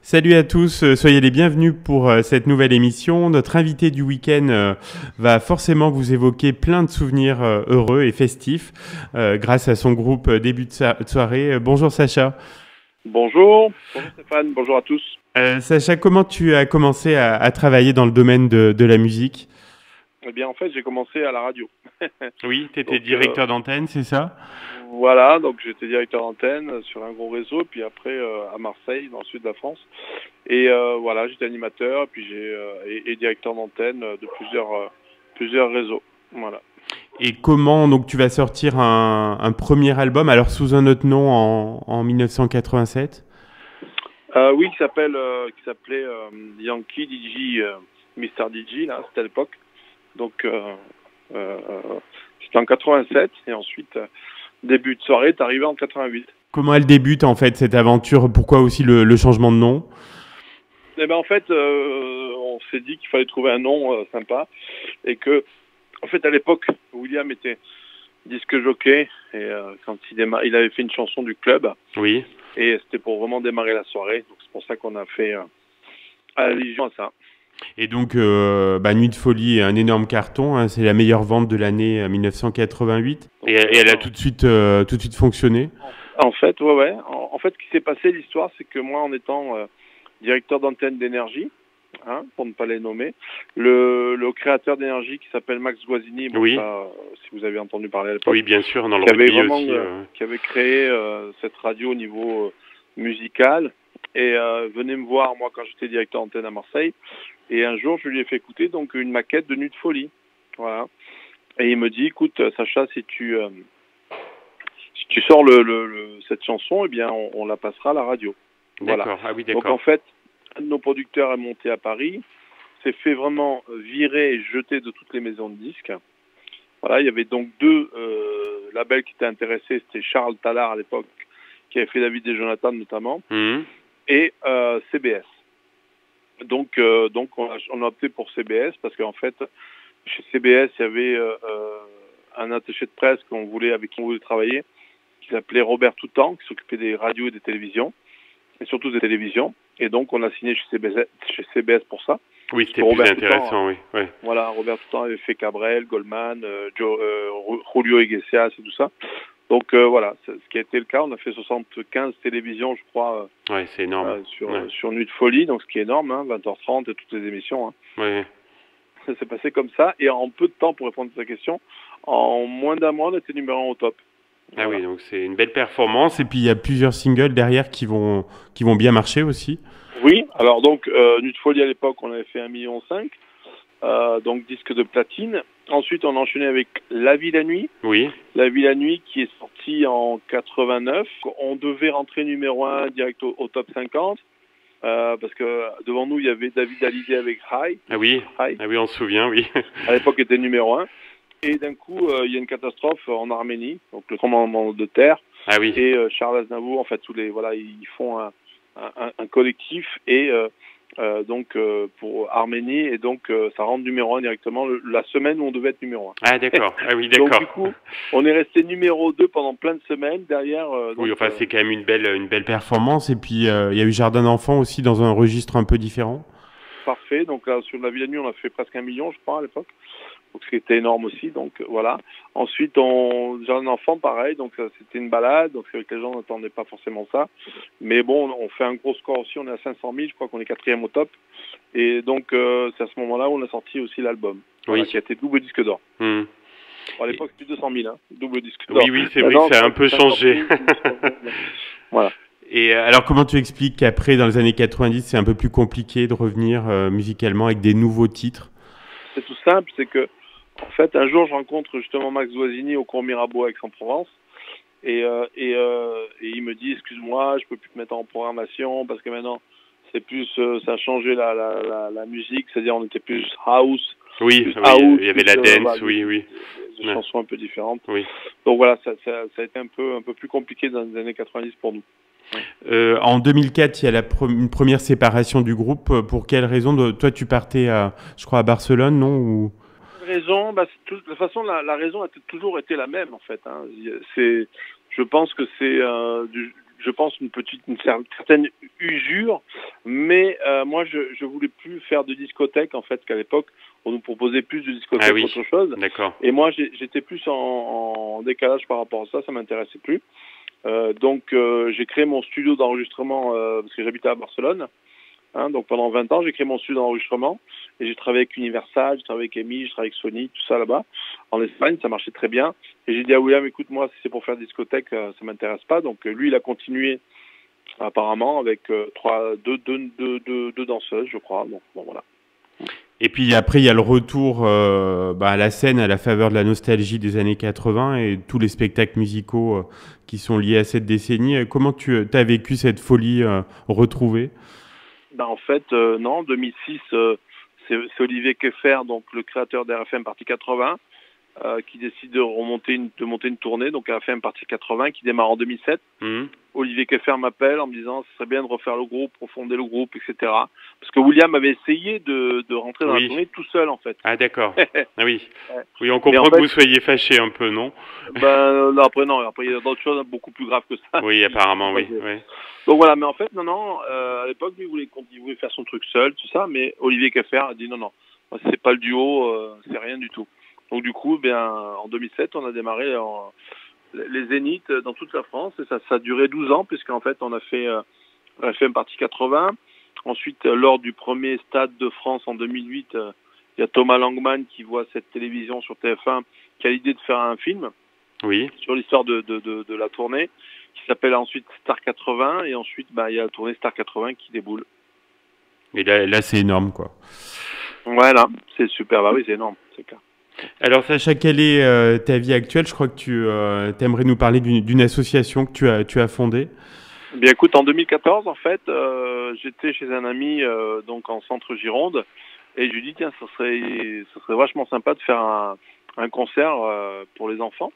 Salut à tous, soyez les bienvenus pour cette nouvelle émission. Notre invité du week-end va forcément vous évoquer plein de souvenirs heureux et festifs grâce à son groupe Début de soirée. Bonjour Sacha. Bonjour Stéphane, bonjour à tous. Sacha, comment tu as commencé à travailler dans le domaine de la musique? Eh bien en fait j'ai commencé à la radio. Oui, tu étais Donc directeur d'antenne, c'est ça? voilà, donc j'étais directeur d'antenne sur un gros réseau, puis après à Marseille, dans le sud de la France. Et voilà, j'étais animateur, et puis et directeur d'antenne de plusieurs réseaux. Voilà. Et comment donc tu vas sortir un premier album, alors sous un autre nom en 1987? Oui, qui s'appelait Yankee DJ, Mister DJ, là, c'était à l'époque. Donc euh, c'était en 87, et ensuite début de soirée est arrivé en 88. Comment elle débute en fait cette aventure? Pourquoi aussi le changement de nom? Eh ben en fait, on s'est dit qu'il fallait trouver un nom sympa et que, en fait, à l'époque, William était disque jockey et quand il avait fait une chanson du club Oui. et c'était pour vraiment démarrer la soirée. Donc c'est pour ça qu'on a fait allusion à ça. Et donc, Nuit de folie est un énorme carton, hein, c'est la meilleure vente de l'année 1988. Donc, Et elle a tout de suite fonctionné. en fait, ouais. En fait, ce qui s'est passé, l'histoire, c'est que moi, en étant directeur d'antenne d'énergie, hein, pour ne pas les nommer, le créateur d'énergie qui s'appelle Max Guazzini, bon, Oui. ça, si vous avez entendu parler à l'époque, Oui, bien sûr, dans le qui avait rugby vraiment aussi. qui avait créé cette radio au niveau musical et venait me voir moi quand j'étais directeur antenne à Marseille, et un jour je lui ai fait écouter donc une maquette de Nuit de folie, voilà, et il me dit écoute Sacha, si tu sors cette chanson, eh bien on la passera à la radio. Voilà. D'accord, ah oui, Donc d'accord. en fait un de nos producteurs est monté à Paris, s'est fait vraiment virer et jeter de toutes les maisons de disques. Voilà, il y avait donc deux labels qui étaient intéressés, c'était Charles Tallard à l'époque, qui avait fait David et Jonathan notamment, Mhm. et CBS. Donc on a opté pour CBS parce qu'en fait, chez CBS, il y avait un attaché de presse avec qui on voulait travailler, qui s'appelait Robert Toutan, qui s'occupait des radios et des télévisions, et surtout des télévisions. Et donc on a signé chez CBS pour ça. Oui, c'était plus Robert intéressant, Toutan, oui. Ouais. voilà, Robert Toutan avait fait Cabrel, Goldman, Julio Iglesias et tout ça. Donc voilà, ce qui a été le cas. On a fait 75 télévisions, je crois, Ouais, c'est énorme. Ouais. sur Nuit de folie, donc ce qui est énorme, hein, 20h30 et toutes les émissions. Hein. Ouais. Ça s'est passé comme ça, et en peu de temps, pour répondre à ta question, en moins d'un mois, on était numéro 1 au top. Ah Voilà. oui, donc c'est une belle performance. Et puis il y a plusieurs singles derrière qui vont bien marcher aussi. Oui, alors donc, Nuit de folie à l'époque, on avait fait 1,5 million, donc disque de platine. Ensuite, on a enchaîné avec La vie la nuit. Oui. La vie la nuit qui est sortie en 89. On devait rentrer numéro 1 direct au top 50. Parce que devant nous, il y avait David Hallyday avec High. Ah oui. High. Ah oui, on se souvient, oui. À l'époque, était numéro 1. Et d'un coup, il y a une catastrophe en Arménie, donc le tremblement de terre. Ah oui. Et Charles Aznavour, en fait, ils font un collectif et pour Arménie, et donc ça rentre numéro 1 directement la semaine où on devait être numéro 1. Ah d'accord, ah oui, d'accord. Donc du coup, on est resté numéro 2 pendant plein de semaines derrière. Oui, enfin c'est quand même une belle performance. Et puis il y a eu Jardin d'enfants aussi dans un registre un peu différent. Parfait. Donc là, sur La vie la nuit, on a fait presque 1 million, je crois, à l'époque. Donc ce qui était énorme aussi. Donc voilà. Ensuite, Jardin d'enfants, pareil. Donc c'était une balade. Donc c'est vrai que les gens n'attendaient pas forcément ça. Mais bon, on fait un gros score aussi. On est à 500 000. Je crois qu'on est 4e au top. Et donc c'est à ce moment-là où on a sorti aussi l'album. Voilà, Oui. qui a été double disque d'or. Mmh. Bon, à l'époque, c'était 200 000, hein, double disque d'or. Oui, c'est vrai que ça a un peu changé. Voilà. Et alors, comment tu expliques qu'après, dans les années 90, c'est un peu plus compliqué de revenir musicalement avec des nouveaux titres? C'est tout simple, c'est que, en fait, un jour, je rencontre justement Max Guazzini au cours Mirabeau à Aix-en-Provence, et il me dit, excuse-moi, je peux plus te mettre en programmation parce que maintenant, c'est plus, ça a changé la musique, c'est-à-dire on était plus house. Oui, plus oui, house, il y avait la dance, oui. Des chansons un peu différentes. Oui. Donc voilà, ça a été un peu plus compliqué dans les années 90 pour nous. En 2004, il y a une première séparation du groupe. Pour quelle raison? Toi, tu partais, je crois, à Barcelone, non? Ou... Raison, de toute façon, la raison a toujours été la même, en fait. Hein. Je pense que c'est je pense, une certaine usure, mais moi, je voulais plus faire de discothèque, en fait, qu'à l'époque, on nous proposait plus de discothèque qu'autre chose. D'accord. Et moi, j'étais plus en décalage par rapport à ça m'intéressait plus. Donc, j'ai créé mon studio d'enregistrement, parce que j'habitais à Barcelone. Donc pendant 20 ans, j'ai créé mon studio d'enregistrement et j'ai travaillé avec Universal, j'ai travaillé avec EMI, j'ai travaillé avec Sony, tout ça là-bas. En Espagne, ça marchait très bien. Et j'ai dit à William, écoute, moi, si c'est pour faire discothèque, ça m'intéresse pas. Donc lui, il a continué apparemment avec deux danseuses, je crois. Donc bon, voilà. Et puis après, il y a le retour à la scène à la faveur de la nostalgie des années 80 et tous les spectacles musicaux qui sont liés à cette décennie. Comment tu as vécu cette folie retrouvée? En fait, non, en 2006, c'est Olivier Keffer, donc le créateur d'RFM Partie 80, qui décide de monter une tournée, donc RFM Partie 80, qui démarre en 2007. Olivier Keffer m'appelle en me disant ce serait bien de refaire le groupe, refonder le groupe, etc. Parce que William avait essayé de rentrer dans la tournée tout seul, en fait. Ah d'accord. Ah oui. Ouais. Oui, on comprend que vous soyez fâché un peu, non? Là, après non, après il y a d'autres choses beaucoup plus graves que ça. Oui, apparemment, oui. Donc voilà, mais en fait, non, à l'époque, lui, il voulait faire son truc seul, tout ça, mais Olivier Keffer a dit non, c'est pas le duo, c'est rien du tout. Donc du coup, en 2007, on a démarré les Zéniths dans toute la France, et ça a duré 12 ans, puisqu'en fait, on a fait RFM Partie 80. Ensuite, lors du premier Stade de France en 2008, il y a Thomas Langman qui voit cette télévision sur TF1, qui a l'idée de faire un film sur l'histoire de la tournée, qui s'appelle ensuite Star 80, et ensuite, il y a la tournée Star 80 qui déboule. Et là c'est énorme, quoi. Voilà, c'est super, oui, c'est énorme, c'est clair. Alors Sacha, quelle est ta vie actuelle? Je crois que tu aimerais nous parler d'une association que tu as fondée. Bien écoute, en 2014, en fait, j'étais chez un ami donc en centre Gironde, et je lui dis tiens, ça serait vachement sympa de faire un concert pour les enfants.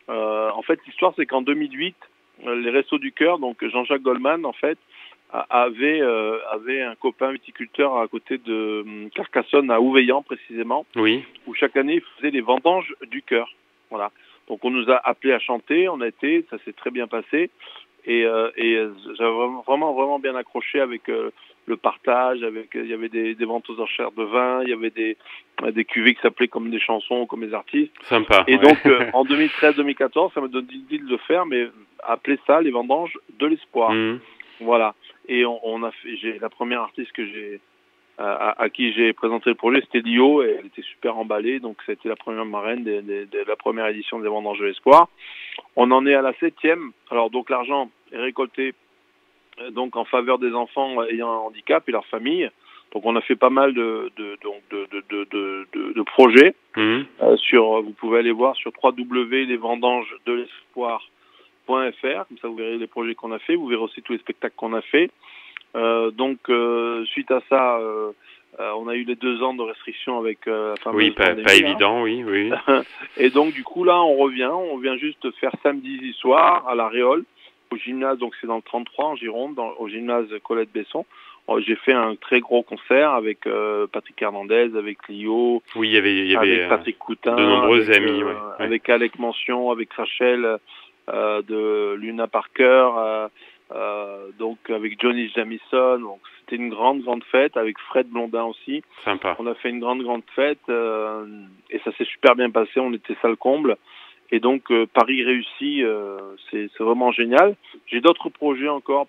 En fait, l'histoire c'est qu'en 2008, les Restos du Cœur, donc Jean-Jacques Goldman, en fait, avait un copain viticulteur à côté de Carcassonne, à Ouveillan précisément, où chaque année il faisait les vendanges du cœur. Voilà. Donc on nous a appelés à chanter, on a été, ça s'est très bien passé. Et j'avais vraiment bien accroché avec le partage, il y avait des ventes aux enchères de vin, il y avait des cuvées qui s'appelaient comme des chansons, comme des artistes. Sympa. Et donc en 2013-2014, ça me donne l'idée de le faire, mais appeler ça les vendanges de l'espoir. Voilà. Et j'ai la première artiste que à qui j'ai présenté le projet, c'était Lio, et elle était super emballée, donc ça a été la première marraine de la première édition des vendanges de l'espoir. On en est à la 7e. Alors donc l'argent est récolté donc en faveur des enfants ayant un handicap et leurs familles. Donc on a fait pas mal de projets. Vous pouvez aller voir sur www.lesvendangesdelespoir.fr, comme ça vous verrez les projets qu'on a fait, vous verrez aussi tous les spectacles qu'on a fait. Suite à ça, on a eu les 2 ans de restriction avec la fameuse pandémie, pas évident, oui. Et donc du coup là, on vient juste faire samedi soir à la Réole, au gymnase, donc c'est dans le 33 en Gironde, au gymnase Colette Besson. J'ai fait un très gros concert avec Patrick Hernandez, avec Lio, il y avait avec Patrick Coutin, de nombreux amis, avec Alec Mention, avec Rachel de Luna Parker, donc avec Johnny Jamison. Donc c'était une grande fête avec Fred Blondin aussi. Sympa. On a fait une grande fête et ça s'est super bien passé. On était salle comble. Et donc Paris réussi, c'est vraiment génial. J'ai d'autres projets encore,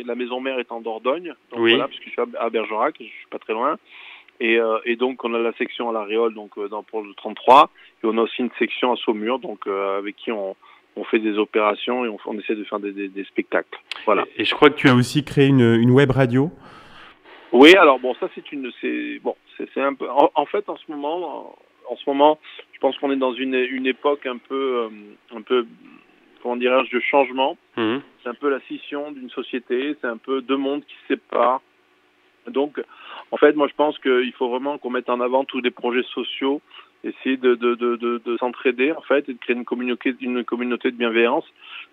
la maison mère est en Dordogne, donc voilà, puisque je suis à Bergerac, je suis pas très loin. Et donc on a la section à la Réole, donc pour le 33, et on a aussi une section à Saumur, donc avec qui on fait des opérations et on essaie de faire des spectacles. Voilà. Et je crois que tu as aussi créé une web radio. Oui, alors bon, ça c'est un peu. En fait, en ce moment, je pense qu'on est dans une époque un peu, comment dirais-je, de changement. C'est un peu la scission d'une société, c'est un peu 2 mondes qui se séparent. Donc, en fait, moi je pense qu'il faut vraiment qu'on mette en avant tous les projets sociaux, essayer de s'entraider en fait et de créer une communauté de bienveillance.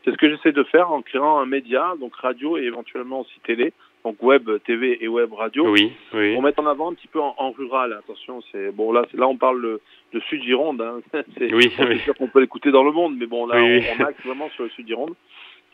C'est ce que j'essaie de faire en créant un média, donc radio et éventuellement aussi télé, donc web, TV et web radio. Pour mettre en avant un petit peu en rural. Attention, là on parle de Sud Gironde, hein. C'est sûr qu'on peut l'écouter dans le monde, mais bon là on axe vraiment sur le Sud Gironde.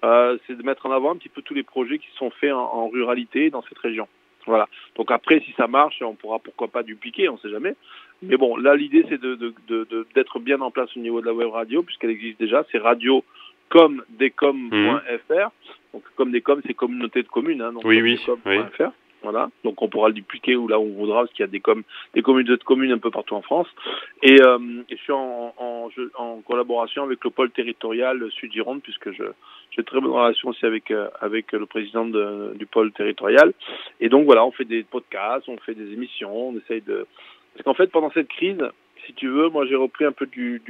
c'est de mettre en avant un petit peu tous les projets qui sont faits en ruralité dans cette région. Voilà. Donc après, si ça marche, on pourra pourquoi pas dupliquer, on ne sait jamais. Mais bon, là, l'idée, c'est d'être bien en place au niveau de la web radio, puisqu'elle existe déjà. C'est radio.com.decom.fr. Donc, comme Decom, c'est communauté de communes. Hein, donc oui, oui. Voilà. Donc, on pourra le dupliquer où là où on voudra, parce qu'il y a des communautés de communes un peu partout en France. Et je suis en collaboration avec le pôle territorial Sud-Gironde, puisque j'ai de très bonnes relations aussi avec le président du pôle territorial. Et donc, voilà, on fait des podcasts, on fait des émissions, on essaye de... Parce qu'en fait, pendant cette crise, si tu veux, moi, j'ai repris un peu du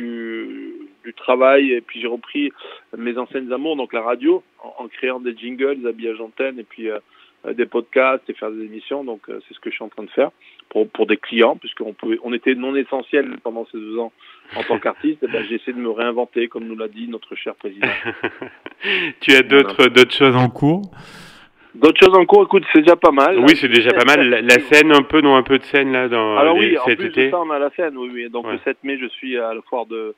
travail, et puis j'ai repris mes anciennes amours, donc la radio, en créant des jingles, des habillages antennes, et puis des podcasts et faire des émissions. Donc, c'est ce que je suis en train de faire pour des clients, puisqu'on était non essentiel pendant ces 2 ans en tant qu'artiste. Et ben, j'ai essayé de me réinventer, comme nous l'a dit notre cher président. Tu as d'autres choses en cours? D'autres choses en cours, écoute, c'est déjà pas mal. Oui, c'est déjà pas mal. La scène, un peu de scène là dans Alors oui, cet en plus été. de ça, on a la scène, oui. Donc le 7 mai, je suis à la foire de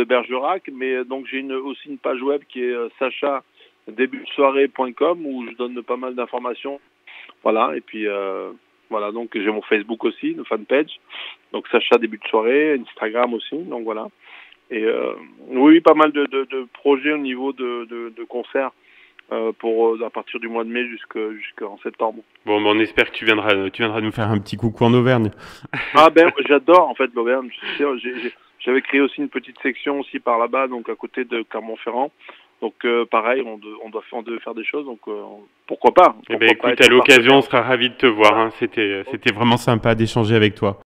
Bergerac, mais donc j'ai aussi une page web qui est sacha-débutdesoirée.com où je donne pas mal d'informations. Voilà, et puis voilà, donc j'ai mon Facebook aussi, une fanpage. Donc Sacha début de soirée, Instagram aussi, donc voilà. Et oui, pas mal de projets au niveau de concerts. À partir du mois de mai jusqu'en septembre. Bon, on espère que tu viendras nous faire un petit coucou en Auvergne. Ah ben, j'adore en fait l'Auvergne. J'avais créé aussi une petite section aussi par là-bas, donc à côté de Clermont-Ferrand. Donc pareil, on devait faire des choses, donc pourquoi pas. Eh ben écoute, à l'occasion, on sera ravis de te voir. Hein. C'était vraiment sympa d'échanger avec toi.